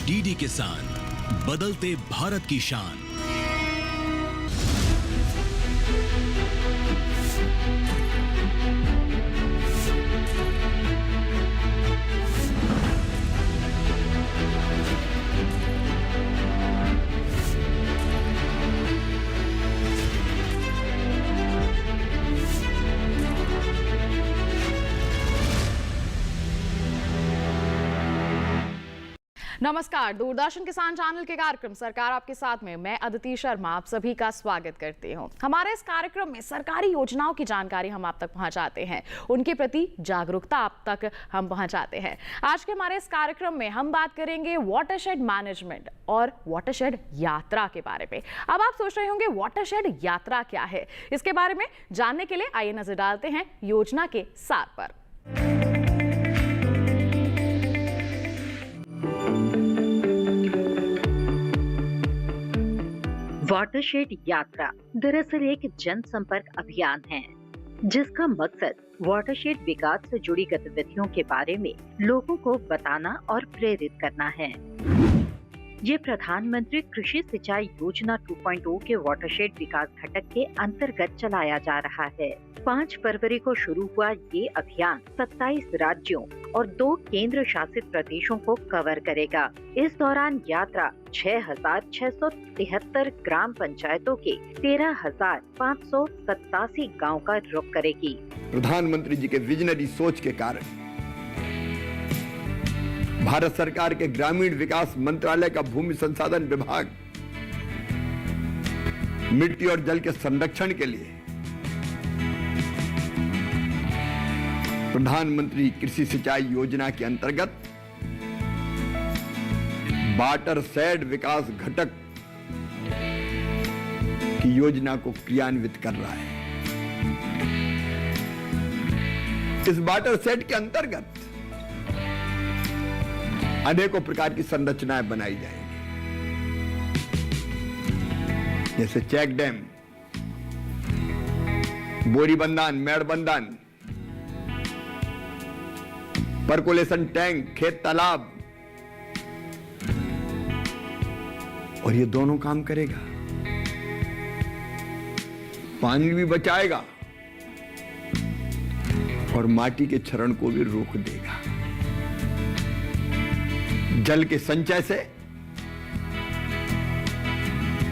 DD किसान, बदलते भारत की शान। नमस्कार, दूरदर्शन किसान चैनल के कार्यक्रम सरकार आपके साथ में मैं अदिति शर्मा आप सभी का स्वागत करती हूं। हमारे इस कार्यक्रम में सरकारी योजनाओं की जानकारी हम आप तक पहुंचाते हैं, उनके प्रति जागरूकता आप तक हम पहुंचाते हैं। आज के हमारे इस कार्यक्रम में हम बात करेंगे वाटरशेड मैनेजमेंट और वाटरशेड यात्रा के बारे में। अब आप सोच रहे होंगे वाटरशेड यात्रा क्या है, इसके बारे में जानने के लिए आइए नजर डालते हैं योजना के सार पर। वाटरशेड यात्रा दरअसल एक जनसंपर्क अभियान है जिसका मकसद वाटरशेड विकास से जुड़ी गतिविधियों के बारे में लोगों को बताना और प्रेरित करना है। ये प्रधानमंत्री कृषि सिंचाई योजना 2.0 के वाटरशेड विकास घटक के अंतर्गत चलाया जा रहा है। 5 फरवरी को शुरू हुआ ये अभियान 27 राज्यों और 2 केंद्र शासित प्रदेशों को कवर करेगा। इस दौरान यात्रा 6,673 ग्राम पंचायतों के 13,587 गाँव का रुख करेगी। प्रधानमंत्री जी के विजनरी सोच के कारण भारत सरकार के ग्रामीण विकास मंत्रालय का भूमि संसाधन विभाग मिट्टी और जल के संरक्षण के लिए प्रधानमंत्री कृषि सिंचाई योजना के अंतर्गत वाटरशेड विकास घटक की योजना को क्रियान्वित कर रहा है। इस वाटरशेड के अंतर्गत अनेकों प्रकार की संरचनाएं बनाई जाएंगी, जैसे चेक डैम, बोरी बंधान, मेड़ बंधान, परकोलेशन टैंक, खेत तालाब, और ये दोनों काम करेगा। पानी भी बचाएगा और माटी के क्षरण को भी रोक देगा। जल के संचय से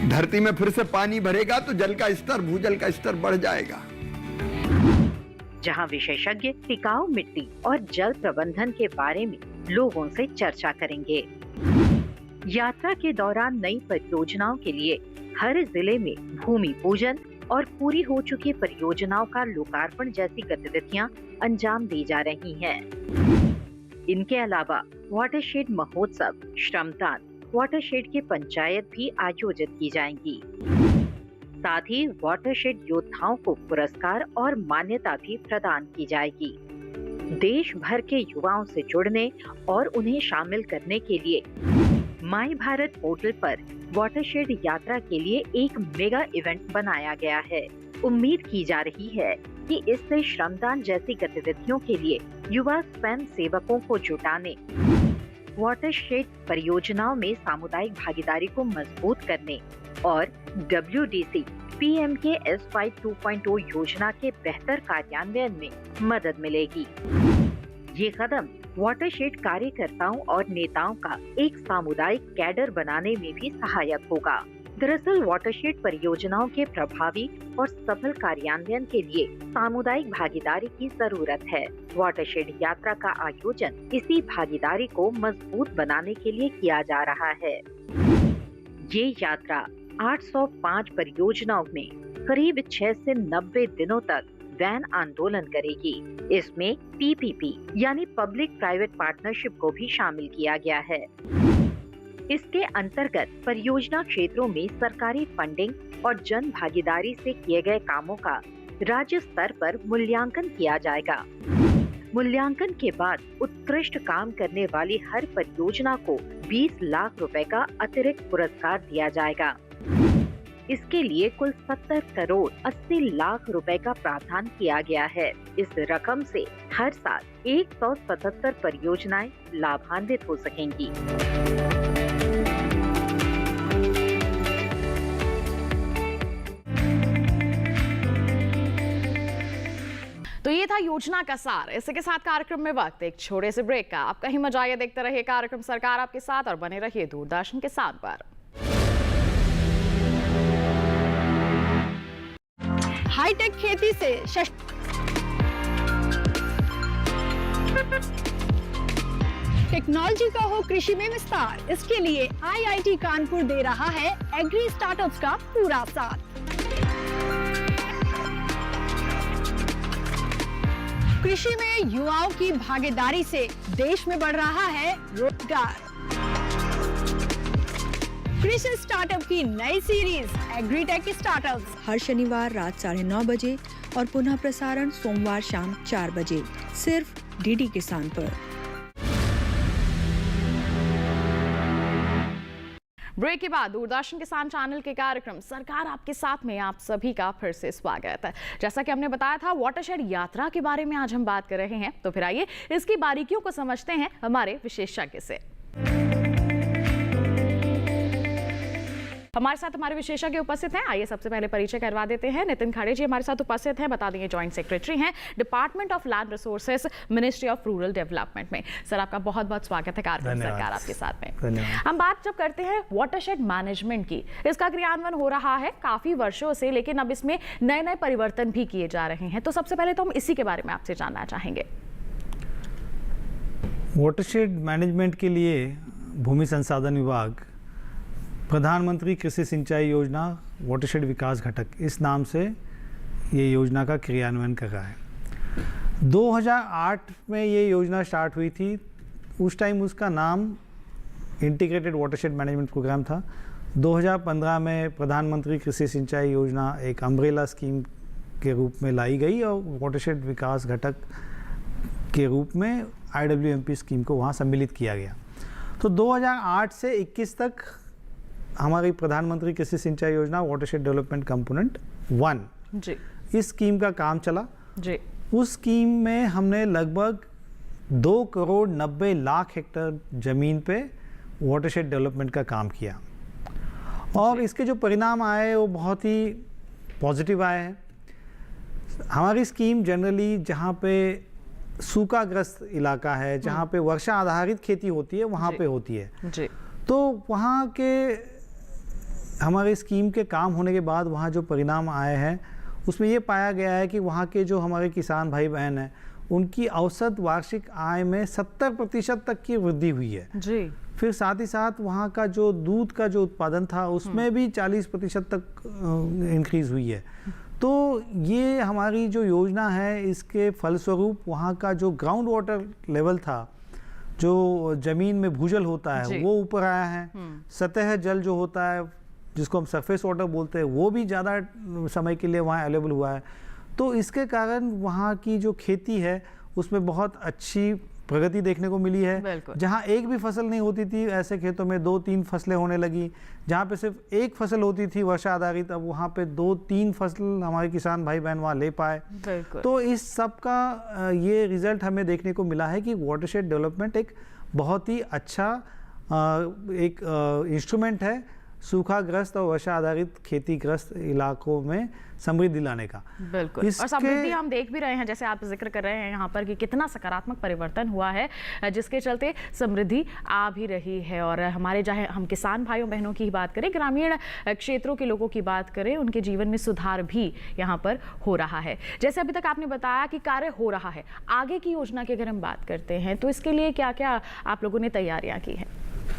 धरती में फिर से पानी भरेगा तो जल का स्तर, भूजल का स्तर बढ़ जाएगा। जहां विशेषज्ञ टिकाऊ मिट्टी और जल प्रबंधन के बारे में लोगों से चर्चा करेंगे। यात्रा के दौरान नई परियोजनाओं के लिए हर जिले में भूमि पूजन और पूरी हो चुकी परियोजनाओं का लोकार्पण जैसी गतिविधियां अंजाम दी जा रही हैं। इनके अलावा वाटरशेड महोत्सव, श्रमदान, वाटरशेड की पंचायत भी आयोजित की जाएंगी। साथ ही वाटरशेड योद्धाओं को पुरस्कार और मान्यता भी प्रदान की जाएगी। देश भर के युवाओं से जुड़ने और उन्हें शामिल करने के लिए माई भारत पोर्टल पर वाटरशेड यात्रा के लिए एक मेगा इवेंट बनाया गया है। उम्मीद की जा रही है कि इससे श्रमदान जैसी गतिविधियों के लिए युवा स्वयं सेवकों को जुटाने, वाटरशेड परियोजनाओं में सामुदायिक भागीदारी को मजबूत करने और WDC PMKSY 2.0 योजना के बेहतर कार्यान्वयन में मदद मिलेगी। ये कदम वाटरशेड कार्यकर्ताओं और नेताओं का एक सामुदायिक कैडर बनाने में भी सहायक होगा। दरअसल वाटरशेड परियोजनाओं के प्रभावी और सफल कार्यान्वयन के लिए सामुदायिक भागीदारी की जरूरत है। वाटरशेड यात्रा का आयोजन इसी भागीदारी को मजबूत बनाने के लिए किया जा रहा है। ये यात्रा 805 परियोजनाओं में करीब 6 से 90 दिनों तक वैन आंदोलन करेगी। इसमें PPP यानी पब्लिक प्राइवेट पार्टनरशिप को भी शामिल किया गया है। इसके अंतर्गत परियोजना क्षेत्रों में सरकारी फंडिंग और जन भागीदारी से किए गए कामों का राज्य स्तर पर मूल्यांकन किया जाएगा। मूल्यांकन के बाद उत्कृष्ट काम करने वाली हर परियोजना को 20 लाख रुपए का अतिरिक्त पुरस्कार दिया जाएगा। इसके लिए कुल 70 करोड़ 80 लाख रुपए का प्रावधान किया गया है। इस रकम से हर साल 177 परियोजनाएं लाभान्वित हो सकेंगी। तो ये था योजना का सार। इसी के साथ कार्यक्रम में वक्त एक छोटे से ब्रेक का। आप कहीं मत जाइए, देखते रहिए कार्यक्रम सरकार आपके साथ और बने रहिए दूरदर्शन के साथ पर। हाईटेक खेती से टेक्नोलॉजी का हो कृषि में विस्तार, इसके लिए IIT कानपुर दे रहा है एग्री स्टार्टअप्स का पूरा साथ। कृषि में युवाओं की भागीदारी से देश में बढ़ रहा है रोजगार। कृषि स्टार्टअप की नई सीरीज एग्रीटेक स्टार्टअप्स हर शनिवार रात 9:30 बजे और पुनः प्रसारण सोमवार शाम 4 बजे सिर्फ DD किसान पर। ब्रेक के बाद दूरदर्शन किसान चैनल के कार्यक्रम सरकार आपके साथ में आप सभी का फिर से स्वागत है। जैसा कि हमने बताया था, वाटरशेड यात्रा के बारे में आज हम बात कर रहे हैं, तो फिर आइए इसकी बारीकियों को समझते हैं हमारे विशेषज्ञ से। हमारे साथ हमारे विशेषज्ञ उपस्थित हैं। आइए सबसे पहले परिचय करवा देते हैं। नितिन खाड़े जी हमारे साथ उपस्थित हैं, बता देंगे जॉइंट सेक्रेटरी हैं department of land resources, ministry of rural development में। सर, आपका बहुत बहुत स्वागत है कार्यक्रम सरकार आपके साथ में। हम बात जब करते हैं वाटरशेड मैनेजमेंट की, इसका क्रियान्वयन हो रहा है काफी वर्षों से, लेकिन अब इसमें नए नए परिवर्तन भी किए जा रहे हैं। तो सबसे पहले तो हम इसी के बारे में आपसे जानना चाहेंगे। वाटरशेड मैनेजमेंट के लिए भूमि संसाधन विभाग प्रधानमंत्री कृषि सिंचाई योजना वाटरशेड विकास घटक इस नाम से ये योजना का क्रियान्वयन कर रहा है। 2008 में ये योजना स्टार्ट हुई थी। उस टाइम उसका नाम इंटीग्रेटेड वाटरशेड मैनेजमेंट प्रोग्राम था। 2015 में प्रधानमंत्री कृषि सिंचाई योजना एक अम्ब्रेला स्कीम के रूप में लाई गई और वाटरशेड विकास घटक के रूप में IWMP स्कीम को वहाँ सम्मिलित किया गया। तो 2008 से 21 तक हमारी प्रधानमंत्री कृषि सिंचाई योजना वाटरशेड डेवलपमेंट कंपोनेंट 1 जी इस स्कीम का काम चला जी। उस स्कीम में हमने लगभग 2,90,00,000 हेक्टेयर ज़मीन पे वाटरशेड डेवलपमेंट का काम किया और इसके जो परिणाम आए वो बहुत ही पॉजिटिव आए हैं। हमारी स्कीम जनरली जहाँ पे सूखाग्रस्त इलाका है, जहाँ पे वर्षा आधारित खेती होती है, वहाँ पे होती है जी। तो वहाँ के हमारे स्कीम के काम होने के बाद वहाँ जो परिणाम आए हैं उसमें ये पाया गया है कि वहाँ के जो हमारे किसान भाई बहन हैं उनकी औसत वार्षिक आय में 70% तक की वृद्धि हुई है जी। फिर साथ ही साथ वहाँ का जो दूध का जो उत्पादन था उसमें भी 40% तक इंक्रीज हुई है। तो ये हमारी जो योजना है इसके फलस्वरूप वहाँ का जो ग्राउंड वाटर लेवल था, जो ज़मीन में भूजल होता है वो ऊपर आया है। सतह जल जो होता है जिसको हम सरफेस वाटर बोलते हैं वो भी ज़्यादा समय के लिए वहाँ अवेलेबल हुआ है। तो इसके कारण वहाँ की जो खेती है उसमें बहुत अच्छी प्रगति देखने को मिली है। जहाँ एक भी फसल नहीं होती थी ऐसे खेतों में 2-3 फसलें होने लगी। जहाँ पे सिर्फ एक फसल होती थी वर्षा आधारित, अब वहाँ पे 2-3 फसल हमारे किसान भाई बहन वहाँ ले पाए। तो इस सब का ये रिजल्ट हमें देखने को मिला है कि वाटरशेड डेवलपमेंट एक बहुत ही अच्छा एक इंस्ट्रूमेंट है सूखाग्रस्त और वर्षा आधारित खेतीग्रस्त इलाकों में समृद्धि लाने का। बिल्कुल। और समृद्धि हम देख भी रहे हैं, जैसे आप जिक्र कर रहे हैं यहाँ पर कि कितना सकारात्मक परिवर्तन हुआ है जिसके चलते समृद्धि आ भी रही है। और हमारे चाहे हम किसान भाइयों बहनों की बात करें, ग्रामीण क्षेत्रों के लोगों की बात करें, उनके जीवन में सुधार भी यहाँ पर हो रहा है। जैसे अभी तक आपने बताया कि कार्य हो रहा है, आगे की योजना की अगर हम बात करते हैं तो इसके लिए क्या क्या आप लोगों ने तैयारियां की हैं?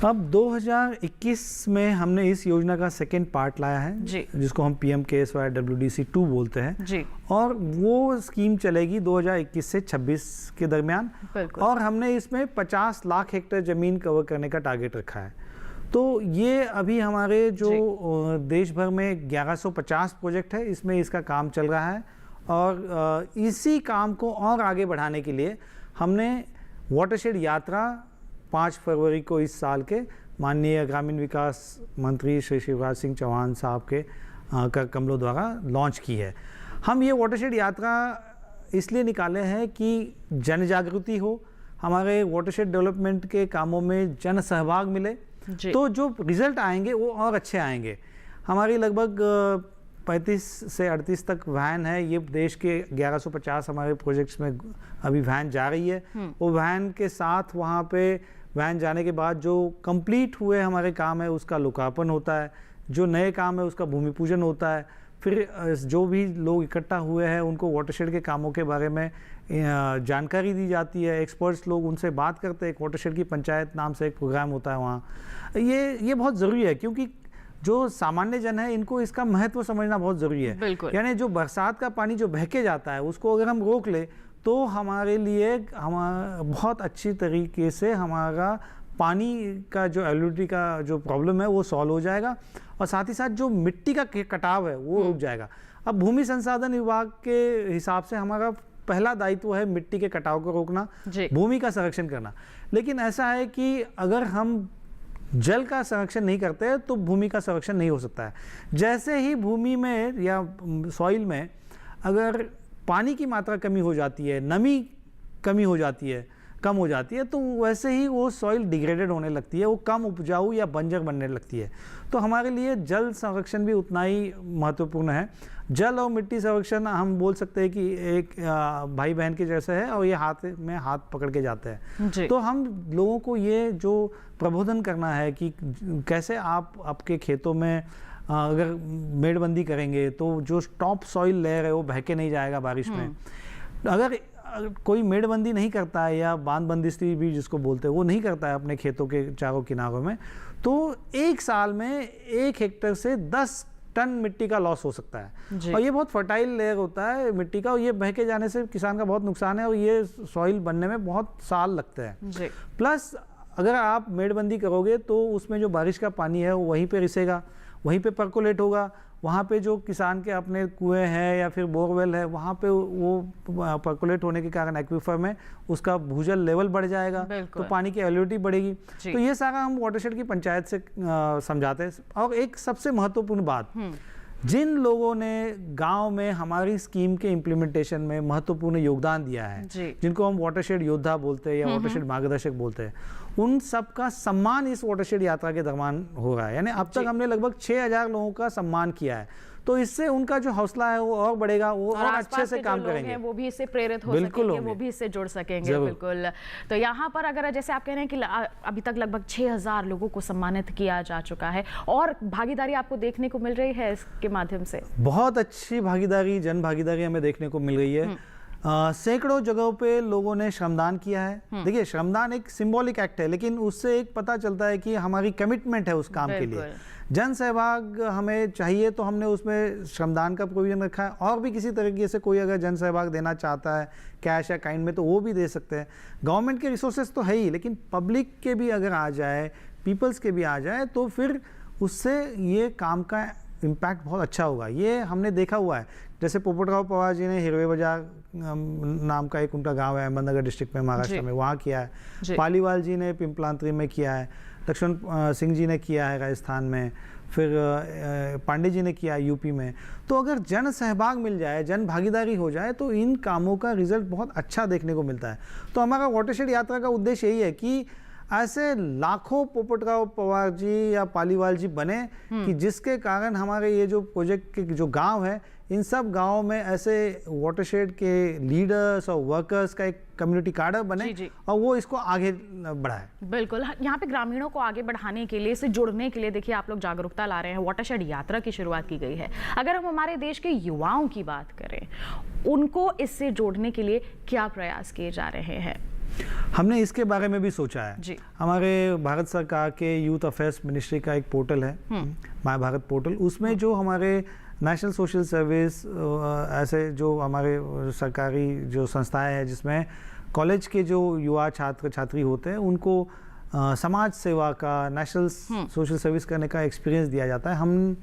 अब 2021 में हमने इस योजना का सेकेंड पार्ट लाया है जिसको हम PMKSY WDC 2 बोलते हैं जी। और वो स्कीम चलेगी 2021 से 26 के दरमियान और हमने इसमें 50 लाख हेक्टेयर ज़मीन कवर करने का टारगेट रखा है। तो ये अभी हमारे जो देश भर में 1150 प्रोजेक्ट है इसमें इसका काम चल रहा है और इसी काम को और आगे बढ़ाने के लिए हमने वाटरशेड यात्रा 5 फरवरी को इस साल के माननीय ग्रामीण विकास मंत्री श्री शिवराज सिंह चौहान साहब के कमलों द्वारा लॉन्च की है। हम ये वाटरशेड यात्रा इसलिए निकाले हैं कि जन जागृति हो, हमारे वाटरशेड डेवलपमेंट के कामों में जन सहभाग मिले, तो जो रिजल्ट आएंगे वो और अच्छे आएंगे। हमारी लगभग 35 से 38 तक वैन है। ये देश के 1150 हमारे प्रोजेक्ट्स में अभी वैन जा रही है। वो वैन के साथ वहाँ पे वैन जाने के बाद जो कंप्लीट हुए हमारे काम है उसका लोकार्पण होता है, जो नए काम है उसका भूमि पूजन होता है। फिर जो भी लोग इकट्ठा हुए हैं उनको वाटरशेड के कामों के बारे में जानकारी दी जाती है। एक्सपर्ट्स लोग उनसे बात करते हैं। एक वाटरशेड की पंचायत नाम से एक प्रोग्राम होता है वहाँ। ये बहुत ज़रूरी है क्योंकि जो सामान्य जन है इनको इसका महत्व समझना बहुत ज़रूरी है। यानी जो बरसात का पानी जो बह के जाता है उसको अगर हम रोक ले तो हमारे लिए हमारा बहुत अच्छी तरीके से हमारा पानी का जो एबिलिटी का जो प्रॉब्लम है वो सॉल्व हो जाएगा और साथ ही साथ जो मिट्टी का कटाव है वो रुक जाएगा। अब भूमि संसाधन विभाग के हिसाब से हमारा पहला दायित्व है मिट्टी के कटाव को रोकना, भूमि का संरक्षण करना। लेकिन ऐसा है कि अगर हम जल का संरक्षण नहीं करते तो भूमि का संरक्षण नहीं हो सकता है। जैसे ही भूमि में या सॉइल में अगर पानी की मात्रा कमी हो जाती है, नमी कम हो जाती है तो वैसे ही वो सॉइल डिग्रेडेड होने लगती है, वो कम उपजाऊ या बंजर बनने लगती है। तो हमारे लिए जल संरक्षण भी उतना ही महत्वपूर्ण है। जल और मिट्टी संरक्षण हम बोल सकते हैं कि एक भाई बहन के जैसे है और ये हाथ में हाथ पकड़ के जाते हैं। तो हम लोगों को ये जो प्रबोधन करना है कि कैसे आप आपके खेतों में अगर मेड़बंदी करेंगे तो जो टॉप सॉइल लेयर है वो बह के नहीं जाएगा बारिश में। अगर कोई मेड़बंदी नहीं करता है या बांध बंदिस्ती भी जिसको बोलते हैं वो नहीं करता है अपने खेतों के चारों किनारों में, तो एक साल में 1 हेक्टेयर से 10 टन मिट्टी का लॉस हो सकता है। और ये बहुत फर्टाइल लेयर होता है मिट्टी का और ये बह के जाने से किसान का बहुत नुकसान है और ये सॉइल बनने में बहुत साल लगते हैं। प्लस अगर आप मेड़बंदी करोगे तो उसमें जो बारिश का पानी है वो वहीं पे रिसेगा, वहीं पे पर्कोलेट होगा। वहाँ पे जो किसान के अपने कुएं हैं या फिर बोरवेल है वहाँ पे वो पर्कोलेट होने के कारण एक्वीफर में उसका भूजल लेवल बढ़ जाएगा तो पानी की एबिलिटी बढ़ेगी। तो ये सारा हम वाटरशेड की पंचायत से समझाते हैं। और एक सबसे महत्वपूर्ण बात, जिन लोगों ने गांव में हमारी स्कीम के इम्प्लीमेंटेशन में महत्वपूर्ण योगदान दिया है, जिनको हम वाटरशेड योद्धा बोलते हैं या वाटरशेड मार्गदर्शक बोलते हैं, उन सब का सम्मान इस वाटरशेड यात्रा के दरमियान हो रहा है। यानी अब तक हमने लगभग 6000 लोगों का सम्मान किया है। तो इससे उनका जो हौसला है वो और बढ़ेगा, वो और अच्छे से काम करेंगे, वो भी इससे प्रेरित हो सकेंगे, वो भी इससे जुड़ सकेंगे। बिल्कुल। तो यहाँ पर अगर जैसे आप कह रहे हैं कि अभी तक लगभग 6000 लोगों को सम्मानित किया जा चुका है और भागीदारी आपको देखने को मिल रही है इसके माध्यम से? बहुत अच्छी भागीदारी, जन भागीदारी हमें देखने को मिल रही है। सैकड़ों जगहों पे लोगों ने श्रमदान किया है। देखिए, श्रमदान एक सिंबॉलिक एक्ट है लेकिन उससे एक पता चलता है कि हमारी कमिटमेंट है उस काम के लिए। जन सहभाग हमें चाहिए तो हमने उसमें श्रमदान का प्रोविजन रखा है। और भी किसी तरीके से कोई अगर जन सहभाग देना चाहता है कैश या काइंड में तो वो भी दे सकते हैं। गवर्नमेंट के रिसोर्सेज तो है ही, लेकिन पब्लिक के भी अगर आ जाए, पीपल्स के भी आ जाए तो फिर उससे ये काम का इम्पैक्ट बहुत अच्छा होगा। ये हमने देखा हुआ है। जैसे पोपटराव पवार जी ने हिरवे बाजार नाम का एक उनका गांव है अहमदनगर डिस्ट्रिक्ट में, महाराष्ट्र में, वहाँ किया है। पालीवाल जी ने पिंपलांतरी में किया है। लक्ष्मण सिंह जी ने किया है राजस्थान में। फिर पांडे जी ने किया यूपी में। तो अगर जन सहभाग मिल जाए, जन भागीदारी हो जाए तो इन कामों का रिजल्ट बहुत अच्छा देखने को मिलता है। तो हमारा वाटरशेड यात्रा का उद्देश्य यही है कि ऐसे लाखों पोपटराव पवार जी या पालीवाल जी बने कि जिसके कारण हमारे ये जो प्रोजेक्ट के जो गांव है, इन सब गांवों में ऐसे वाटरशेड के लीडर्स और वर्कर्स का एक कम्युनिटी कार्डर बने और वो इसको आगे बढ़ाए। बिल्कुल। यहाँ पे ग्रामीणों को आगे बढ़ाने के लिए, इसे जुड़ने के लिए देखिए आप लोग जागरूकता ला रहे हैं। वाटरशेड यात्रा की शुरुआत की गई है। अगर हम हमारे देश के युवाओं की बात करें, उनको इससे जोड़ने के लिए क्या प्रयास किए जा रहे हैं? हमने इसके बारे में भी सोचा है। हमारे भारत सरकार के यूथ अफेयर्स मिनिस्ट्री का एक पोर्टल है, माय भारत पोर्टल। उसमें जो हमारे नेशनल सोशल सर्विस ऐसे जो हमारे सरकारी जो संस्थाएं हैं जिसमें कॉलेज के जो युवा छात्र छात्री होते हैं उनको समाज सेवा का, नेशनल सोशल सर्विस करने का एक्सपीरियंस दिया जाता है। हम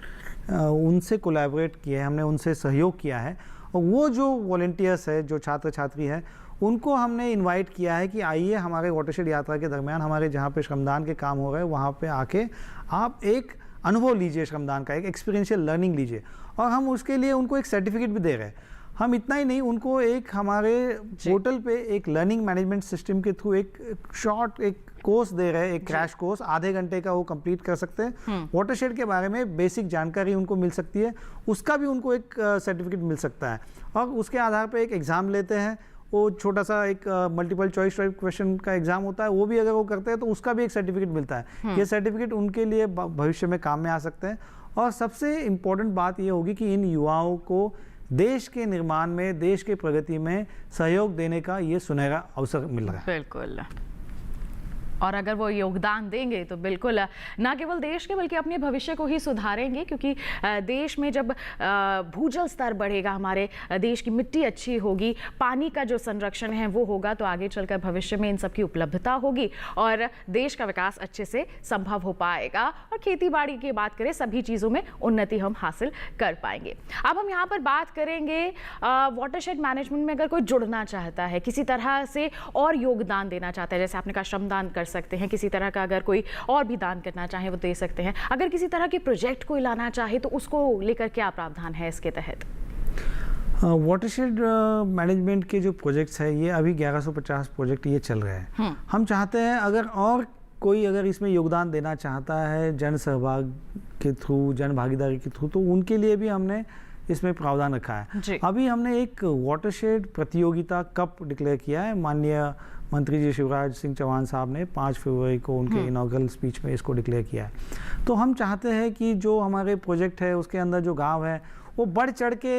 उनसे कोलैबोरेट किए हैं, हमने उनसे सहयोग किया है और वो जो वॉलंटियर्स है, जो छात्र छात्री हैं, उनको हमने इनवाइट किया है कि आइए हमारे वाटरशेड यात्रा के दरमियान हमारे जहाँ पे श्रमदान के काम हो रहे हैं वहाँ पे आके आप एक अनुभव लीजिए, श्रमदान का एक एक्सपीरियंशियल लर्निंग लीजिए। और हम उसके लिए उनको एक सर्टिफिकेट भी दे रहे हैं। हम इतना ही नहीं, उनको एक हमारे पोर्टल पे एक लर्निंग मैनेजमेंट सिस्टम के थ्रू एक शॉर्ट एक कोर्स दे रहे हैं, एक क्रैश कोर्स आधे घंटे का वो कंप्लीट कर सकते हैं। वाटरशेड के बारे में बेसिक जानकारी उनको मिल सकती है, उसका भी उनको एक सर्टिफिकेट मिल सकता है और उसके आधार पे एक एग्ज़ाम लेते हैं। वो छोटा सा एक मल्टीपल चॉइस टाइप क्वेश्चन का एग्जाम होता है, वो भी अगर वो करते हैं तो उसका भी एक सर्टिफिकेट मिलता है। ये सर्टिफिकेट उनके लिए भविष्य में काम में आ सकते हैं। और सबसे इम्पोर्टेंट बात ये होगी कि इन युवाओं को देश के निर्माण में, देश के प्रगति में सहयोग देने का ये सुनहरा अवसर मिल रहा है। बिल्कुल, और अगर वो योगदान देंगे तो बिल्कुल ना केवल देश के बल्कि अपने भविष्य को ही सुधारेंगे, क्योंकि देश में जब भूजल स्तर बढ़ेगा, हमारे देश की मिट्टी अच्छी होगी, पानी का जो संरक्षण है वो होगा, तो आगे चलकर भविष्य में इन सब की उपलब्धता होगी और देश का विकास अच्छे से संभव हो पाएगा और खेती बाड़ी की बात करें, सभी चीज़ों में उन्नति हम हासिल कर पाएंगे। अब हम यहाँ पर बात करेंगे वाटरशेड मैनेजमेंट में अगर कोई जुड़ना चाहता है, किसी तरह से और योगदान देना चाहता है, जैसे आपने कहा श्रमदान कर सकते हैं, किसी तरह का अगर कोई और भी दान करना चाहे वो दे सकते हैं, अगर किसी तरह के प्रोजेक्ट कोई लाना चाहे तो उसको लेकर क्या प्रावधान है इसके तहत? वाटरशेड मैनेजमेंट के जो प्रोजेक्ट्स है ये अभी 1150 प्रोजेक्ट ये चल रहे हैं। हम चाहते हैं अगर और कोई अगर इसमें योगदान देना चाहता है जन सहभाग के थ्रू, जन भागीदारी के थ्रू, तो उनके लिए भी हमने इसमें प्रावधान रखा है। अभी हमने एक वाटरशेड प्रतियोगिता कप डिक्लेयर किया है। माननीय मंत्री जी शिवराज सिंह चौहान साहब ने 5 फरवरी को उनके इनॉग्रल स्पीच में इसको डिक्लेयर किया है। तो हम चाहते हैं कि जो हमारे प्रोजेक्ट है उसके अंदर जो गांव है वो बढ़ चढ़ के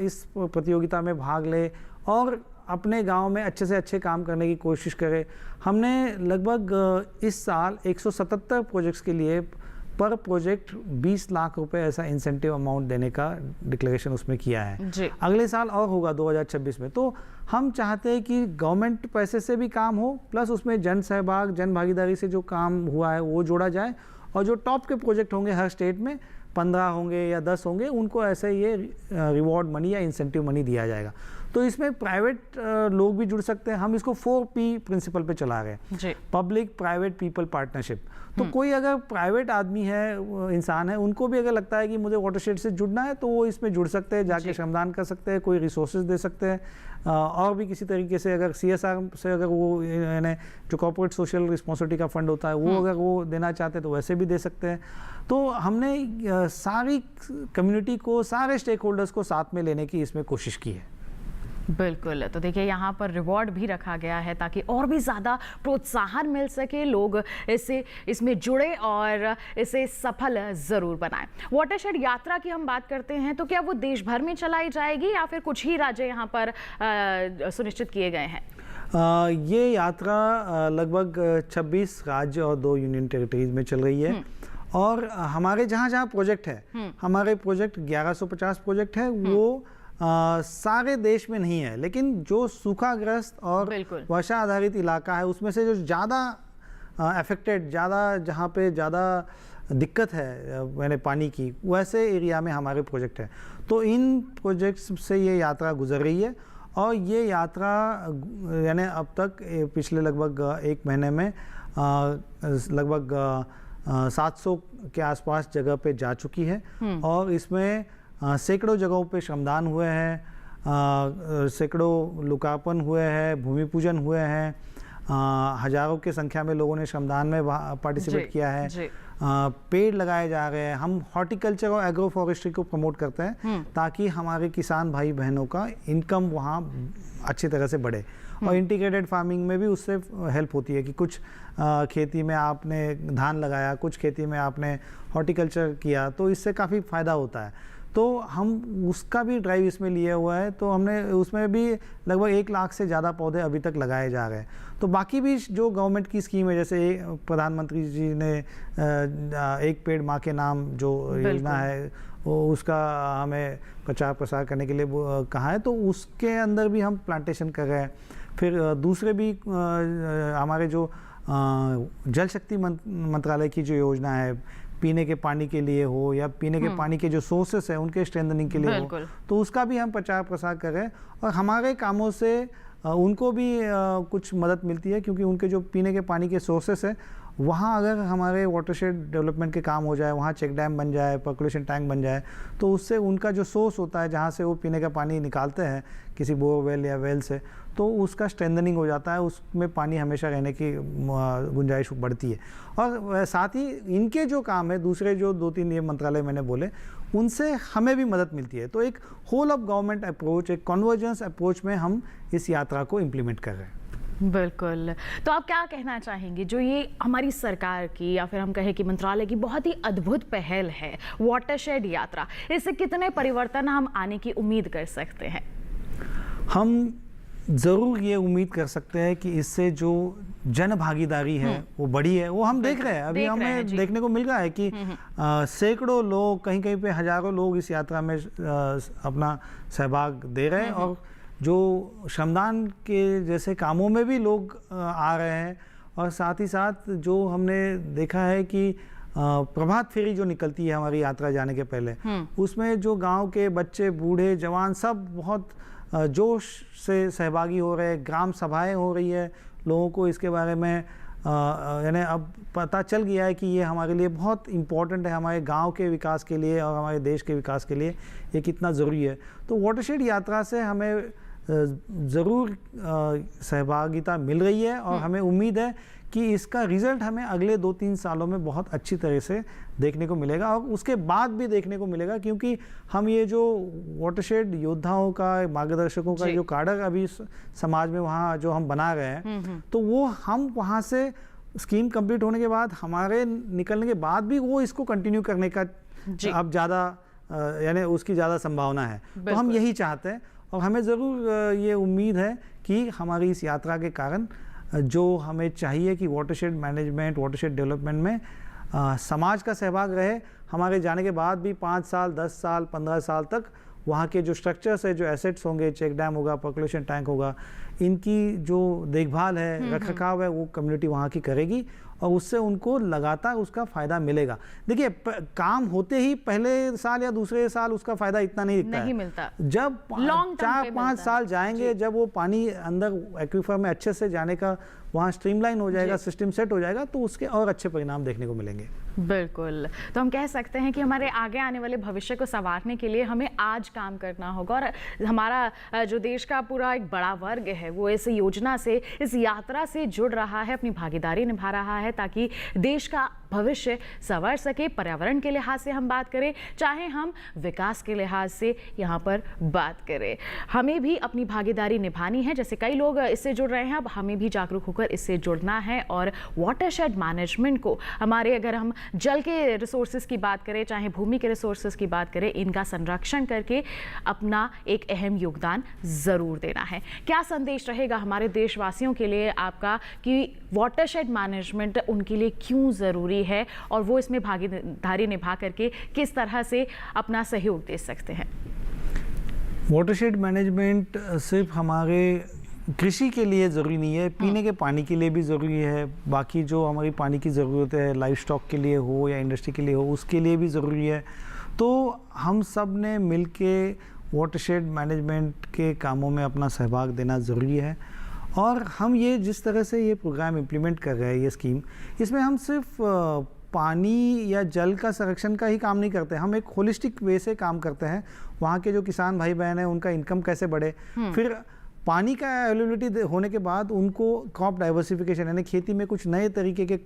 इस प्रतियोगिता में भाग ले और अपने गांव में अच्छे से अच्छे काम करने की कोशिश करे। हमने लगभग इस साल 177 प्रोजेक्ट्स के लिए पर प्रोजेक्ट 20 लाख रुपए ऐसा इंसेंटिव अमाउंट देने का डिक्लेरेशन उसमें किया है। अगले साल और होगा 2026 में। तो हम चाहते हैं कि गवर्नमेंट पैसे से भी काम हो, प्लस उसमें जन सहभाग, जन भागीदारी से जो काम हुआ है वो जोड़ा जाए और जो टॉप के प्रोजेक्ट होंगे हर स्टेट में 15 होंगे या 10 होंगे, उनको ऐसे ये रिवॉर्ड मनी या इंसेंटिव मनी दिया जाएगा। तो इसमें प्राइवेट लोग भी जुड़ सकते हैं। हम इसको 4P प्रिंसिपल पे चला रहे हैं, पब्लिक प्राइवेट पीपल पार्टनरशिप। तो कोई अगर प्राइवेट आदमी है, इंसान है, उनको भी अगर लगता है कि मुझे वाटरशेड से जुड़ना है तो वो इसमें जुड़ सकते हैं, जाके श्रमदान कर सकते हैं, कोई रिसोर्सेज दे सकते हैं और भी किसी तरीके से अगर CSR से अगर वो यानी जो कॉर्पोरेट सोशल रिस्पॉन्सिबिलिटी का फंड होता है वो अगर वो देना चाहते हैं तो वैसे भी दे सकते हैं। तो हमने सारी कम्युनिटी को, सारे स्टेक होल्डर्स को साथ में लेने की इसमें कोशिश की है। बिल्कुल, तो देखिए यहाँ पर रिवॉर्ड भी रखा गया है ताकि और भी ज़्यादा प्रोत्साहन मिल सके, लोग इसमें जुड़े और इसे सफल ज़रूर बनाएं। वाटरशेड यात्रा की हम बात करते हैं तो क्या वो देश भर में चलाई जाएगी या फिर कुछ ही राज्य यहाँ पर सुनिश्चित किए गए हैं? ये यात्रा लगभग 26 राज्य और 2 यूनियन टेरिटरीज में चल रही है और हमारे जहाँ प्रोजेक्ट है, हमारे प्रोजेक्ट 1150 प्रोजेक्ट है, वो सारे देश में नहीं है, लेकिन जो सूखाग्रस्त और वर्षा आधारित इलाका है उसमें से जो ज़्यादा अफेक्टेड, ज़्यादा जहाँ पे ज़्यादा दिक्कत है मैंने पानी की, वैसे एरिया में हमारे प्रोजेक्ट है। तो इन प्रोजेक्ट्स से ये यात्रा गुजर रही है और ये यात्रा यानी अब तक पिछले लगभग 1 महीने में लगभग 700 के आसपास जगह पे जा चुकी है और इसमें सैकड़ों जगहों पे श्रमदान हुए हैं, सैकड़ों लोकार्पण हुए हैं, भूमि पूजन हुए हैं, हजारों की संख्या में लोगों ने श्रमदान में पार्टिसिपेट किया है, पेड़ लगाए जा रहे हैं। हम हॉर्टिकल्चर और एग्रो फॉरेस्ट्री को प्रमोट करते हैं ताकि हमारे किसान भाई बहनों का इनकम वहाँ अच्छी तरह से बढ़े और इंटीग्रेटेड फार्मिंग में भी उससे हेल्प होती है कि कुछ खेती में आपने धान लगाया, कुछ खेती में आपने हॉर्टिकल्चर किया, तो इससे काफ़ी फ़ायदा होता है। तो हम उसका भी ड्राइव इसमें लिया हुआ है। तो हमने उसमें भी लगभग 1 लाख से ज़्यादा पौधे अभी तक लगाए जा रहे हैं। तो बाकी भी जो गवर्नमेंट की स्कीम है, जैसे प्रधानमंत्री जी ने एक पेड़ माँ के नाम जो योजना है वो उसका हमें प्रचार प्रसार करने के लिए कहा है, तो उसके अंदर भी हम प्लांटेशन कर रहे हैं। फिर दूसरे भी हमारे जो जल शक्ति मंत्रालय की जो योजना है, पीने के पानी के लिए हो या पीने के पानी के जो सोर्सेस है उनके स्ट्रेंथनिंग के लिए हो, तो उसका भी हम प्रचार प्रसार कर रहे हैं। और हमारे कामों से उनको भी कुछ मदद मिलती है, क्योंकि उनके जो पीने के पानी के सोर्सेस है वहाँ अगर हमारे वाटरशेड डेवलपमेंट के काम हो जाए, वहाँ चेक डैम बन जाए, पर्कुलेशन टैंक बन जाए, तो उससे उनका जो सोर्स होता है जहाँ से वो पीने का पानी निकालते हैं किसी बोरवेल या वेल से, तो उसका स्ट्रेंथनिंग हो जाता है, उसमें पानी हमेशा रहने की गुंजाइश बढ़ती है। और साथ ही इनके जो काम है, दूसरे जो 2-3 ये मंत्रालय मैंने बोले, उनसे हमें भी मदद मिलती है। तो एक होल ऑफ गवर्नमेंट अप्रोच, एक कन्वर्जेंस अप्रोच में हम इस यात्रा को इम्प्लीमेंट कर रहे हैं। बिल्कुल। तो आप क्या कहना चाहेंगे, जो ये हमारी सरकार की या फिर हम कहें कि मंत्रालय की बहुत ही अद्भुत पहल है वाटरशेड यात्रा, इससे कितने परिवर्तन हम आने की उम्मीद कर सकते हैं? हम ज़रूर ये उम्मीद कर सकते हैं कि इससे जो जन भागीदारी है वो बड़ी है, वो हम देख रहे हैं। अभी हमें देखने को मिल रहा है कि सैकड़ों लोग, कहीं कहीं पे हजारों लोग इस यात्रा में अपना सहभाग दे रहे हैं, और जो श्रमदान के जैसे कामों में भी लोग आ रहे हैं। और साथ ही साथ जो हमने देखा है कि प्रभात फेरी जो निकलती है हमारी यात्रा जाने के पहले, उसमें जो गांव के बच्चे, बूढ़े, जवान सब बहुत जोश से सहभागी हो रहे हैं। ग्राम सभाएं हो रही है, लोगों को इसके बारे में यानी अब पता चल गया है कि ये हमारे लिए बहुत इम्पोर्टेंट है, हमारे गांव के विकास के लिए और हमारे देश के विकास के लिए ये कितना ज़रूरी है। तो वाटरशेड यात्रा से हमें ज़रूर सहभागिता मिल रही है, और हमें उम्मीद है कि इसका रिज़ल्ट हमें अगले 2-3 सालों में बहुत अच्छी तरह से देखने को मिलेगा, और उसके बाद भी देखने को मिलेगा, क्योंकि हम ये जो वाटरशेड योद्धाओं का, मार्गदर्शकों का जो काडर अभी समाज में वहाँ जो हम बना रहे हैं, तो वो हम वहाँ से स्कीम कंप्लीट होने के बाद, हमारे निकलने के बाद भी वो इसको कंटिन्यू करने का अब ज़्यादा यानी उसकी ज़्यादा संभावना है। तो हम यही चाहते हैं, और हमें ज़रूर ये उम्मीद है कि हमारी इस यात्रा के कारण जो हमें चाहिए कि वाटरशेड मैनेजमेंट, वाटरशेड डेवलपमेंट में समाज का सहभाग रहे। हमारे जाने के बाद भी 5 साल, 10 साल, 15 साल तक वहाँ के जो स्ट्रक्चर्स है, जो एसेट्स होंगे, चेक डैम होगा, पर्कुलेशन टैंक होगा, इनकी जो देखभाल है, रखरखाव है, वो कम्युनिटी वहाँ की करेगी, और उससे उनको लगातार उसका फ़ायदा मिलेगा। देखिए, काम होते ही पहले साल या दूसरे साल उसका फ़ायदा इतना नहीं दिखता है। मिलता। जब 4-5 साल जाएंगे, जब वो पानी अंदर एक्वीफर में अच्छे से जाने का वहाँ स्ट्रीमलाइन हो जाएगा, सिस्टम सेट हो जाएगा, तो उसके और अच्छे परिणाम देखने को मिलेंगे। बिल्कुल। तो हम कह सकते हैं कि हमारे आगे आने वाले भविष्य को संवारने के लिए हमें आज काम करना होगा, और हमारा जो देश का पूरा एक बड़ा वर्ग है वो इस योजना से, इस यात्रा से जुड़ रहा है, अपनी भागीदारी निभा रहा है, ताकि देश का भविष्य संवर सके। पर्यावरण के लिहाज से हम बात करें, चाहे हम विकास के लिहाज से यहाँ पर बात करें, हमें भी अपनी भागीदारी निभानी है। जैसे कई लोग इससे जुड़ रहे हैं, अब हमें भी जागरूक होकर इससे जुड़ना है, और वाटरशेड मैनेजमेंट को हमारे, अगर हम जल के रिसोर्सेज की बात करें, चाहे भूमि के रिसोर्सेज की बात करें, इनका संरक्षण करके अपना एक अहम योगदान ज़रूर देना है। क्या संदेश रहेगा हमारे देशवासियों के लिए आपका कि वाटरशेड मैनेजमेंट उनके लिए क्यों ज़रूरी है, और वो इसमें भागीदारी निभा करके किस तरह से अपना सहयोग दे सकते हैं? वाटरशेड मैनेजमेंट सिर्फ हमारे कृषि के लिए ज़रूरी नहीं है, पीने के पानी के लिए भी ज़रूरी है, बाकी जो हमारी पानी की ज़रूरत है, लाइफ स्टॉक के लिए हो या इंडस्ट्री के लिए हो, उसके लिए भी ज़रूरी है। तो हम सब ने मिल के वाटरशेड मैनेजमेंट के कामों में अपना सहभाग देना ज़रूरी है। और हम ये जिस तरह से ये प्रोग्राम इम्प्लीमेंट कर रहे हैं, ये स्कीम, इसमें हम सिर्फ पानी या जल का संरक्षण का ही काम नहीं करते, हम एक होलिस्टिक वे से काम करते हैं। वहाँ के जो किसान भाई बहन हैं, उनका इनकम कैसे बढ़े, फिर पानी का अवेलेबिलिटी होने के बाद उनको क्रॉप डाइवर्सिफिकेशन, यानी खेती में कुछ नए तरीके के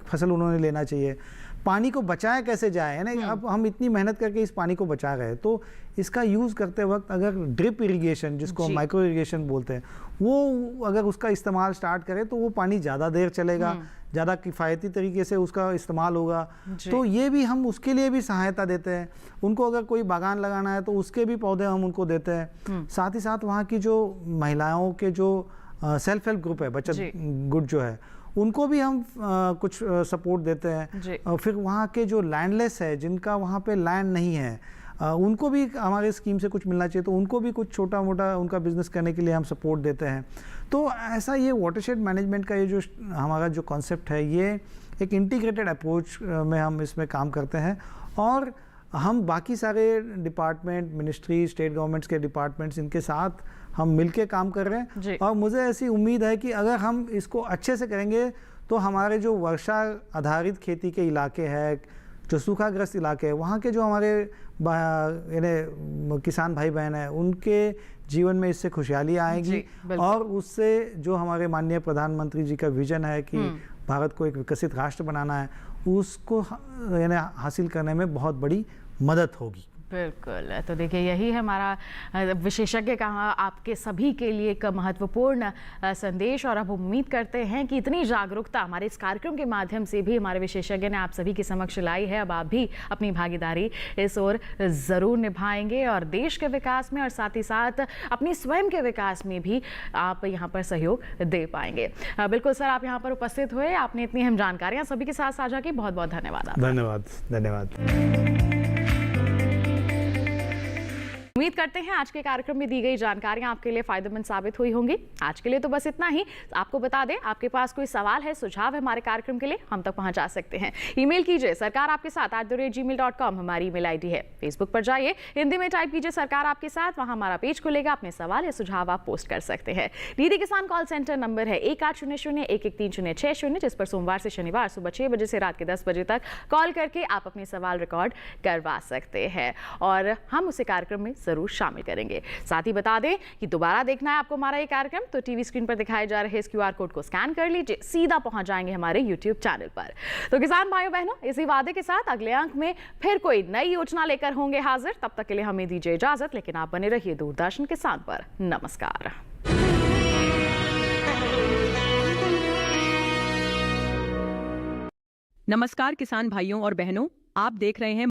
फसल उन्होंने लेना चाहिए। पानी को बचाया कैसे जाए, यानी अब हम इतनी मेहनत करके इस पानी को बचा रहे हैं, तो इसका यूज़ करते वक्त अगर ड्रिप इरिगेशन, जिसको हम माइक्रो इरिगेशन बोलते हैं, वो अगर उसका इस्तेमाल स्टार्ट करें तो वो पानी ज़्यादा देर चलेगा, ज़्यादा किफ़ायती तरीके से उसका इस्तेमाल होगा। तो ये भी हम उसके लिए भी सहायता देते हैं। उनको अगर कोई बागान लगाना है तो उसके भी पौधे हम उनको देते हैं। साथ ही साथ वहाँ की जो महिलाओं के जो सेल्फ हेल्प ग्रुप है, बचत गुट जो है, उनको भी हम कुछ सपोर्ट देते हैं। फिर वहाँ के जो लैंडलेस है, जिनका वहाँ पे लैंड नहीं है, उनको भी हमारे स्कीम से कुछ मिलना चाहिए, तो उनको भी कुछ छोटा मोटा उनका बिजनेस करने के लिए हम सपोर्ट देते हैं। तो ऐसा ये वाटरशेड मैनेजमेंट का ये जो हमारा जो कॉन्सेप्ट है, ये एक इंटीग्रेटेड अप्रोच में हम इसमें काम करते हैं, और हम बाकी सारे डिपार्टमेंट, मिनिस्ट्री, स्टेट गवर्नमेंट्स के डिपार्टमेंट्स, इनके साथ हम मिलके काम कर रहे जी। हैं और मुझे ऐसी उम्मीद है कि अगर हम इसको अच्छे से करेंगे तो हमारे जो वर्षा आधारित खेती के इलाके हैं, जो सूखाग्रस्त इलाके हैं, वहाँ के जो हमारे किसान भाई बहन हैं, उनके जीवन में इससे खुशहाली आएगी जी, बिल्कुल। और उससे जो हमारे माननीय प्रधानमंत्री जी का विजन है कि भारत को एक विकसित राष्ट्र बनाना है, उसको हासिल करने में बहुत बड़ी मदद होगी। बिल्कुल। तो देखिए, यही है हमारा विशेषज्ञ का आपके सभी के लिए एक महत्वपूर्ण संदेश, और अब उम्मीद करते हैं कि इतनी जागरूकता हमारे इस कार्यक्रम के माध्यम से भी हमारे विशेषज्ञ ने आप सभी के समक्ष लाई है। अब आप भी अपनी भागीदारी इस ओर ज़रूर निभाएंगे और देश के विकास में और साथ ही साथ अपनी स्वयं के विकास में भी आप यहाँ पर सहयोग दे पाएंगे। बिल्कुल सर, आप यहाँ पर उपस्थित हुए, आपने इतनी अहम जानकारियाँ सभी के साथ साझा की, बहुत बहुत धन्यवाद आपका। धन्यवाद। उम्मीद करते हैं आज के कार्यक्रम में दी गई जानकारियां आपके लिए फायदेमंद साबित हुई होंगी। आज के लिए तो बस इतना ही। आपको बता दें, आपके पास कोई सवाल है, सुझाव है हमारे कार्यक्रम के लिए, हम तक पहुंचा सकते हैं। ईमेल कीजिए सरकार आपके साथ @gmail.com, हमारी ईमेल आईडी है। फेसबुक पर जाइए, हिंदी में टाइप कीजिए सरकार आपके साथ, वहां हमारा पेज खुलेगा, अपने सवाल या सुझाव आप पोस्ट कर सकते हैं। डीडी किसान कॉल सेंटर नंबर है 1800-113-060, जिस पर सोमवार से शनिवार सुबह 6 बजे से रात के 10 बजे तक कॉल करके आप अपने सवाल रिकॉर्ड करवा सकते हैं और हम उसे कार्यक्रम में जरूर शामिल करेंगे। साथ ही बता दें कि दोबारा देखना है आपको हमारा ये कार्यक्रम, तो टीवी स्क्रीन पर दिखाए जा रहे इस QR कोड को स्कैन कर लीजिए, सीधा पहुंच जाएंगे हमारे YouTube चैनल पर। तो किसान भाइयों बहनों, इसी वादे के साथ अगले अंक में फिर कोई नई योजना लेकर होंगे हाजिर। तब तक के लिए हमें दीजिए इजाजत, लेकिन आप बने रहिए दूरदर्शन किसान पर। नमस्कार। नमस्कार किसान भाइयों और बहनों, आप देख रहे हैं